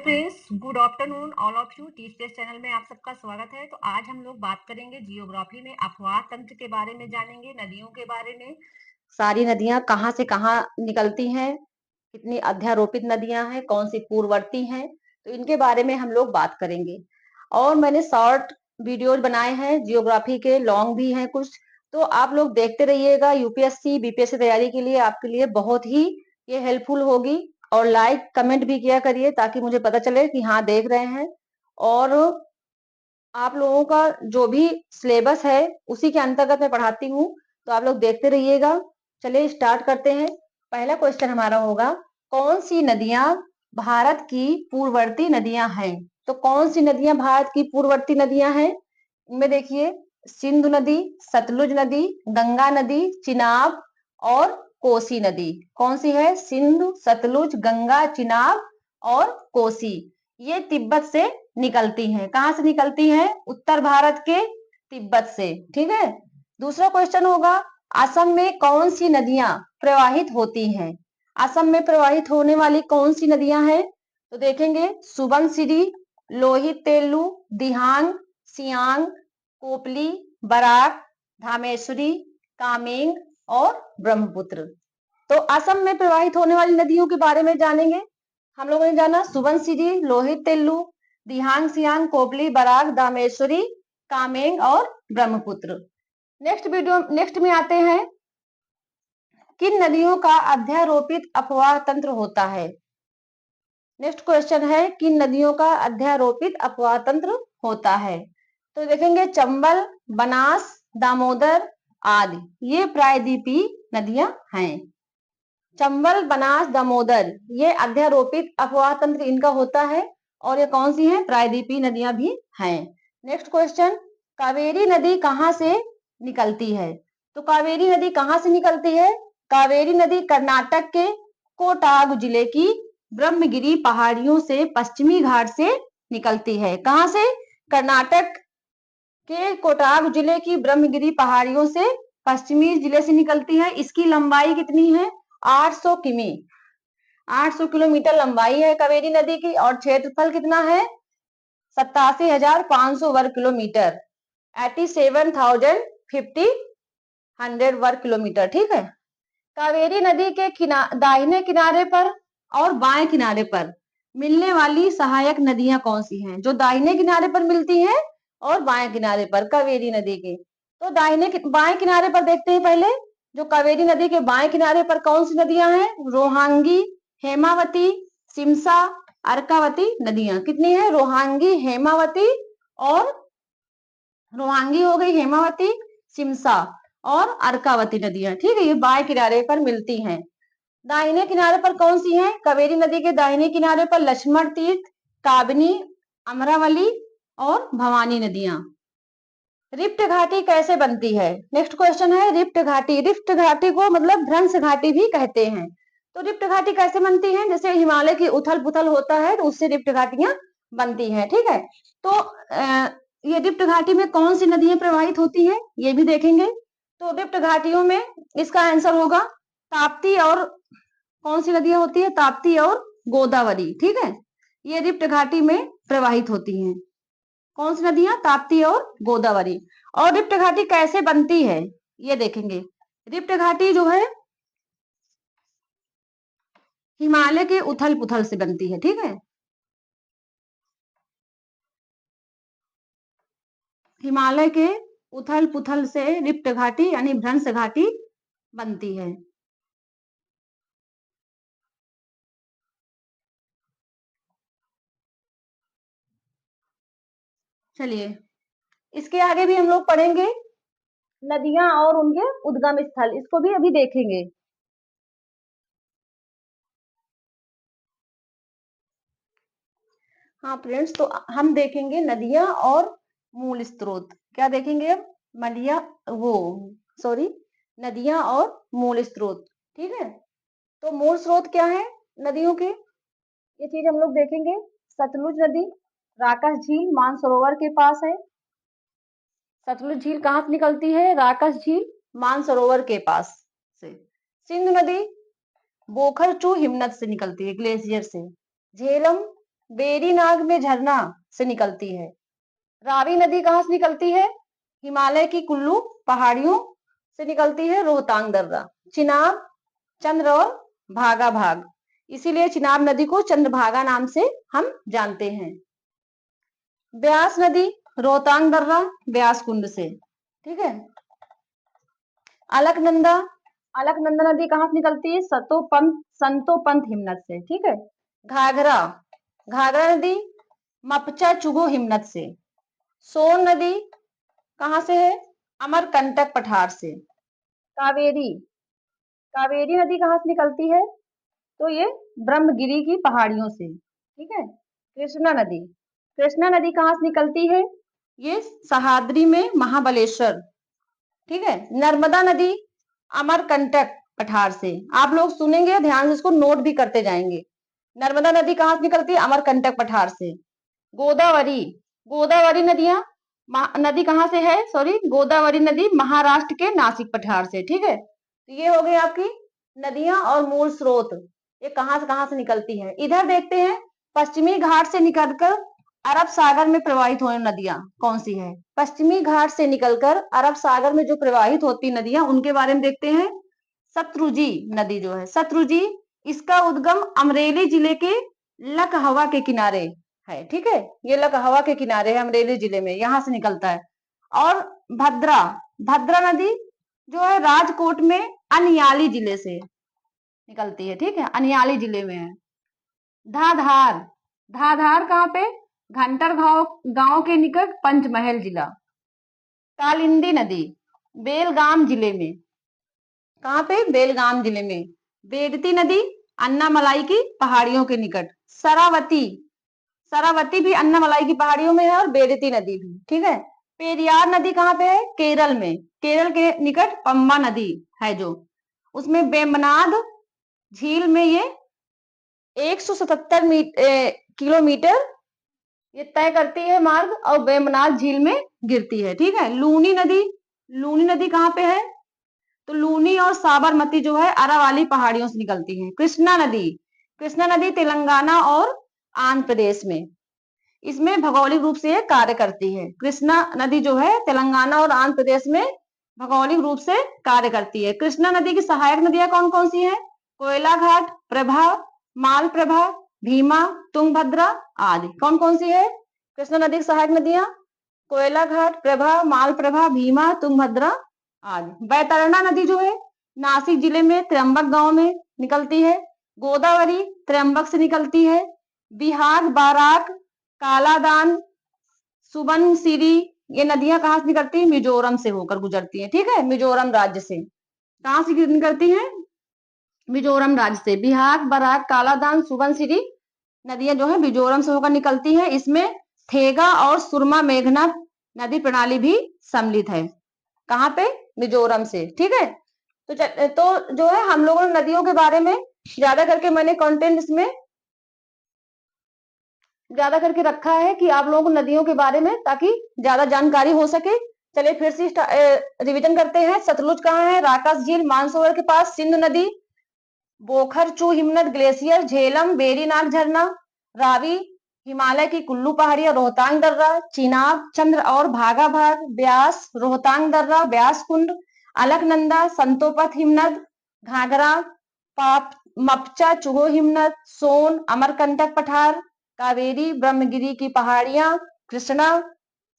Friends, good afternoon all of you. Teachers channel में आप सबका स्वागत है। तो आज हम लोग बात करेंगे जियोग्राफी में अफवाह तंत्र के बारे में, जानेंगे नदियों के बारे में। सारी नदियां कहाँ से कहाँ निकलती हैं, कितनी अध्यारोपित नदियां हैं, कौन सी पूर्ववर्ती हैं, तो इनके बारे में हम लोग बात करेंगे। और मैंने शॉर्ट वीडियोज बनाए हैं जियोग्राफी के, लॉन्ग भी हैं कुछ, तो आप लोग देखते रहिएगा। यूपीएससी बीपीएससी तैयारी के लिए आपके लिए बहुत ही ये हेल्पफुल होगी। और लाइक कमेंट भी किया करिए ताकि मुझे पता चले कि हाँ देख रहे हैं। और आप लोगों का जो भी सिलेबस है उसी के अंतर्गत मैं पढ़ाती हूँ, तो आप लोग देखते रहिएगा। चलिए स्टार्ट करते हैं। पहला क्वेश्चन हमारा होगा, कौन सी नदियां भारत की पूर्ववर्ती नदियां हैं? तो कौन सी नदियां भारत की पूर्ववर्ती नदियां हैं? इनमें देखिए, सिंधु नदी, सतलुज नदी, गंगा नदी, चिनाब और कोसी नदी। कौन सी है? सिंधु, सतलुज, गंगा, चिनाब और कोसी। ये तिब्बत से निकलती हैं। कहां से निकलती हैं? उत्तर भारत के तिब्बत से। ठीक है। दूसरा क्वेश्चन होगा, असम में कौन सी नदियां प्रवाहित होती हैं? असम में प्रवाहित होने वाली कौन सी नदियां हैं? तो देखेंगे, सुबनसिरी, लोहित तेलु, दिहांग, सियांग, कोपली, बराक, धामेश्वरी, कामेंग और ब्रह्मपुत्र। तो असम में प्रवाहित होने वाली नदियों के बारे में जानेंगे। हम लोगों ने जाना सुबनसिरी, लोहित तेलु, दिहांग, सियांग, कोपली, बराक, दामेश्वरी, कामेंग और ब्रह्मपुत्र। नेक्स्ट में आते हैं, किन नदियों का अध्यारोपित अपवाह तंत्र होता है? नेक्स्ट क्वेश्चन है, किन नदियों का अध्यारोपित अपवाह तंत्र होता है? तो देखेंगे, चंबल, बनास, दामोदर आदि ये प्रायद्वीपीय नदियां हैं। चंबल, बनास, दामोदर ये अध्यारोपित अपवाह तंत्र इनका होता है। और ये कौन सी हैं? प्रायद्वीपीय नदियां भी हैं। नेक्स्ट क्वेश्चन, कावेरी नदी कहां से निकलती है? तो कावेरी नदी कहां से निकलती है? कावेरी नदी कर्नाटक के कोटागु जिले की ब्रह्मगिरी पहाड़ियों से पश्चिमी घाट से निकलती है। कहां से? कर्नाटक के कोटागु जिले की ब्रह्मगिरी पहाड़ियों से पश्चिमी जिले से निकलती है। इसकी लंबाई कितनी है? 800 किमी, 800 किलोमीटर लंबाई है कावेरी नदी की। और क्षेत्रफल कितना है? 87,500 वर्ग किलोमीटर, 87,050 वर्ग किलोमीटर। ठीक है। कावेरी नदी के दाहिने किनारे पर और बाएं किनारे पर मिलने वाली सहायक नदियां कौन सी हैं? जो दाहिने किनारे पर मिलती हैं और बाएं किनारे पर कावेरी नदी के। तो बाएं किनारे पर देखते हैं पहले। जो कावेरी नदी के बाएं किनारे पर कौन सी नदियां हैं? रोहांगी, हेमावती, सिमसा, अर्कावती नदियां। कितनी है? रोहांगी, हेमावती और रोहांगी हो गई, हेमावती, सिमसा और अर्कावती नदियां। ठीक है, ये बाएं किनारे पर मिलती हैं। दाहिने किनारे पर कौन सी हैं? कावेरी नदी के दाहिने किनारे पर लक्ष्मण तीर्थ, काबनी, अमरावली और भवानी नदियां। रिफ्ट घाटी कैसे बनती है? नेक्स्ट क्वेश्चन है, रिफ्ट घाटी। रिफ्ट घाटी को मतलब भ्रंश घाटी भी कहते हैं। तो रिफ्ट घाटी कैसे बनती है? जैसे हिमालय की उथल पुथल होता है तो उससे रिफ्ट घाटियां बनती हैं। ठीक है। तो ये रिफ्ट घाटी में कौन सी नदियां प्रवाहित होती हैं ये भी देखेंगे। तो रिफ्ट घाटियों में इसका आंसर होगा ताप्ती, और कौन सी नदियां होती है? ताप्ती और गोदावरी। ठीक है, ये रिफ्ट घाटी में प्रवाहित होती हैं। कौन सी नदियां? ताप्ती और गोदावरी। और रिफ्ट घाटी कैसे बनती है ये देखेंगे। रिफ्ट घाटी जो है हिमालय के उथल पुथल से बनती है। ठीक है, हिमालय के उथल पुथल से रिफ्ट घाटी यानी भ्रंश घाटी बनती है। चलिए, इसके आगे भी हम लोग पढ़ेंगे नदियां और उनके उद्गम स्थल, इसको भी अभी देखेंगे। हाँ फ्रेंड्स, तो हम देखेंगे नदियां और मूल स्रोत। क्या देखेंगे अब? मलिया वो सॉरी नदियां और मूल स्रोत। ठीक है, तो मूल स्रोत क्या है नदियों के, ये चीज हम लोग देखेंगे। सतलुज नदी राकस झील मानसरोवर के पास है। सतलुज झील कहाँ से निकलती है? राकस झील मानसरोवर के पास से। सिंधु नदी बोखरचू हिमनद से निकलती है, ग्लेशियर से। झेलम वेरीनाग में झरना से निकलती है। रावी नदी कहाँ से निकलती है? हिमालय की कुल्लू पहाड़ियों से निकलती है, रोहतांग दर्रा। चिनाब, चंद्र और भागा भाग, इसीलिए चिनाब नदी को चंद्रभागा नाम से हम जानते हैं। ब्यास नदी रोहतांग दर्रा ब्यास कुंड से, ठीक है। अलकनंदा, अलकनंदा नदी कहाँ से निकलती है? संतोपंत हिमनद से, ठीक है। घाघरा, घाघरा नदी मपचा चुगो हिमनद से। सोन नदी कहाँ से है? अमरकंटक पठार से। कावेरी, कावेरी नदी कहाँ से निकलती है? तो ये ब्रह्मगिरी की पहाड़ियों से, ठीक है। कृष्णा नदी, कृष्णा नदी कहाँ से निकलती है? ये सहाद्री में महाबलेश्वर, ठीक है। नर्मदा नदी अमरकंटक पठार से। आप लोग सुनेंगे ध्यान से, इसको नोट भी करते जाएंगे। नर्मदा नदी कहाँ से निकलती है? अमरकंटक पठार से। गोदावरी, गोदावरी नदी कहाँ से है? सॉरी, गोदावरी नदी महाराष्ट्र के नासिक पठार से, ठीक है। तो ये हो गई आपकी नदियां और मूल स्रोत, ये कहाँ से निकलती है। इधर देखते हैं, पश्चिमी घाट से निकलकर अरब सागर में प्रवाहित होने नदियां कौन सी है? पश्चिमी घाट से निकलकर अरब सागर में जो प्रवाहित होती नदियां, उनके बारे में देखते हैं। शत्रुजी नदी जो है, शत्रुजी, इसका उद्गम अमरेली जिले के लकहवा के किनारे है, ठीक है। ये लकहवा के किनारे है अमरेली जिले में, यहां से निकलता है। और भद्रा, भद्रा नदी जो है राजकोट में अनियाली जिले से निकलती है, ठीक है, अनियाली जिले में है। धाधार, धाधार कहाँ पे? घंटर गांव के निकट पंचमहल जिला। कालिंदी नदी बेलगाम जिले में, कहाँ पे? बेलगाम जिले में। बेडती नदी अन्नामलाई की पहाड़ियों के निकट। सरावती, सरावती भी अन्नामलाई की पहाड़ियों में है, और बेडती नदी भी, ठीक है। पेरियार नदी कहाँ पे है? केरल में, केरल के निकट पंबा नदी है जो, उसमें वेम्बनाड झील में ये 177 किलोमीटर ये तय करती है मार्ग, और वेम्बनाड झील में गिरती है, ठीक है। लूनी नदी, लूनी नदी कहाँ पे है? तो लूनी और साबरमती जो है अरावाली पहाड़ियों से निकलती है। कृष्णा नदी, कृष्णा नदी तेलंगाना और आंध्र प्रदेश में, इसमें भौगोलिक रूप से कार्य करती है। कृष्णा नदी जो है तेलंगाना और आंध्र प्रदेश में भौगोलिक रूप से कार्य करती है। कृष्णा नदी की सहायक नदियां कौन कौन सी हैं? कोयला घाट, प्रभा, मालप्रभा, भीमा, तुंगभद्रा आदि। कौन कौन सी है कृष्णा नदी की सहायक नदियां? कोयला घाट, प्रभा, मालप्रभा, भीमा, तुंगभद्रा आदि। बैतरणा नदी जो है नासिक जिले में त्र्यंबक गांव में निकलती है। गोदावरी त्र्यंबक से निकलती है। बिहार, बाराक, कालादान, सुबनसिरी, ये नदियां कहाँ से निकलती है? मिजोरम से होकर गुजरती है, ठीक है, मिजोरम राज्य से। कहाँ से निकलती है? मिजोरम राज्य से। बिहार, बराक, कालादान, सुबनसिरी नदियां जो है मिजोरम से होकर निकलती है। इसमें थेगा और सुरमा मेघना नदी प्रणाली भी सम्मिलित है। कहाँ पे? मिजोरम से, ठीक है। तो जो है हम लोगों ने नदियों के बारे में ज्यादा करके मैंने कंटेंट इसमें ज्यादा करके रखा है कि आप लोगों को नदियों के बारे में, ताकि ज्यादा जानकारी हो सके। चलिए फिर से रिवीजन करते हैं। सतलुज कहाँ है? राकास झील, मानसरोवर के पास। सिंधु नदी बोखरचू हिमनद ग्लेशियर, झेलम वेरीनाग झरना, रावी हिमालय की कुल्लू पहाड़ी और रोहतांग दर्रा, चिनाब चंद्र और भागा भाग, ब्यास रोहतांग दर्रा ब्यास कुंड, अलकनंदा संतोपथ हिमनद, घाघरा मपचा चुगो हिमनद, सोन अमरकंटक पठार, कावेरी ब्रह्मगिरी की पहाड़ियां, कृष्णा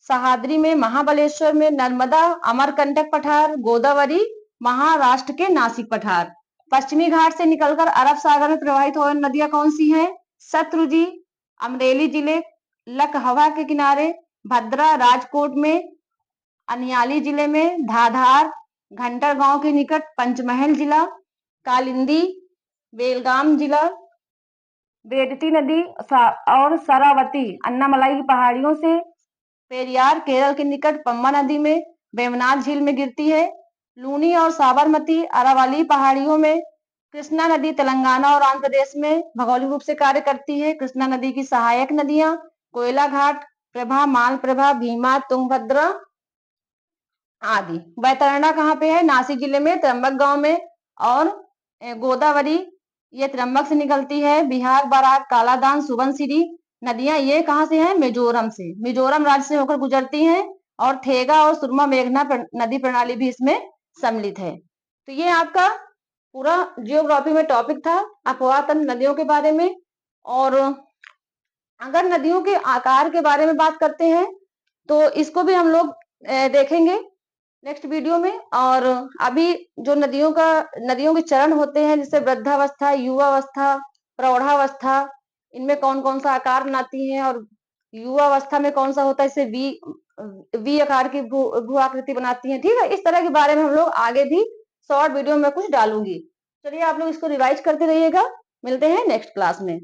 सहाद्री में महाबलेश्वर में, नर्मदा अमरकंटक पठार, गोदावरी महाराष्ट्र के नासिक पठार। पश्चिमी घाट से निकलकर अरब सागर में प्रवाहित हो रही नदियां कौन सी हैं? शत्रुजी अमरेली जिले लकहवा के किनारे, भद्रा राजकोट में, अनियाली जिले में, धाधार घंटर गांव के निकट पंचमहल जिला, कालिंदी बेलगाम जिला, बेडती नदी और सरावती अन्नामलाई की पहाड़ियों से, पेरियार केरल के निकट पंबा नदी में वेम्बनाड झील में गिरती है। लूनी और साबरमती अरावली पहाड़ियों में। कृष्णा नदी तेलंगाना और आंध्र प्रदेश में भौगोलिक रूप से कार्य करती है। कृष्णा नदी की सहायक नदियां कोयला घाट, प्रभा, मालप्रभा, भीमा, तुंगभद्रा आदि। बैतरणा कहाँ पे है? नासिक जिले में त्र्यंबक गांव में। और गोदावरी ये त्र्यंबक से निकलती है। बिहार, बराक, कालादान, सुबनसिरी नदियां ये कहाँ से हैं? मिजोरम से, मिजोरम राज्य से होकर गुजरती हैं और थेगा और सुरमा मेघना नदी प्रणाली भी इसमें सम्मिलित है। तो ये आपका पूरा जियोग्राफी में टॉपिक था अफवाह तंत्र नदियों के बारे में। और अगर नदियों के आकार के बारे में बात करते हैं तो इसको भी हम लोग देखेंगे नेक्स्ट वीडियो में। और अभी जो नदियों के चरण होते हैं, जैसे वृद्धावस्था, युवावस्था, प्रौढ़ावस्था, इनमें कौन कौन सा आकार बनाती हैं, और युवावस्था में कौन सा होता है, इसे वी आकार की भू आकृति बनाती हैं। ठीक है, इस तरह के बारे में हम लोग आगे भी शॉर्ट वीडियो में कुछ डालूंगी। चलिए आप लोग इसको रिवाइज करते रहिएगा। मिलते हैं नेक्स्ट क्लास में।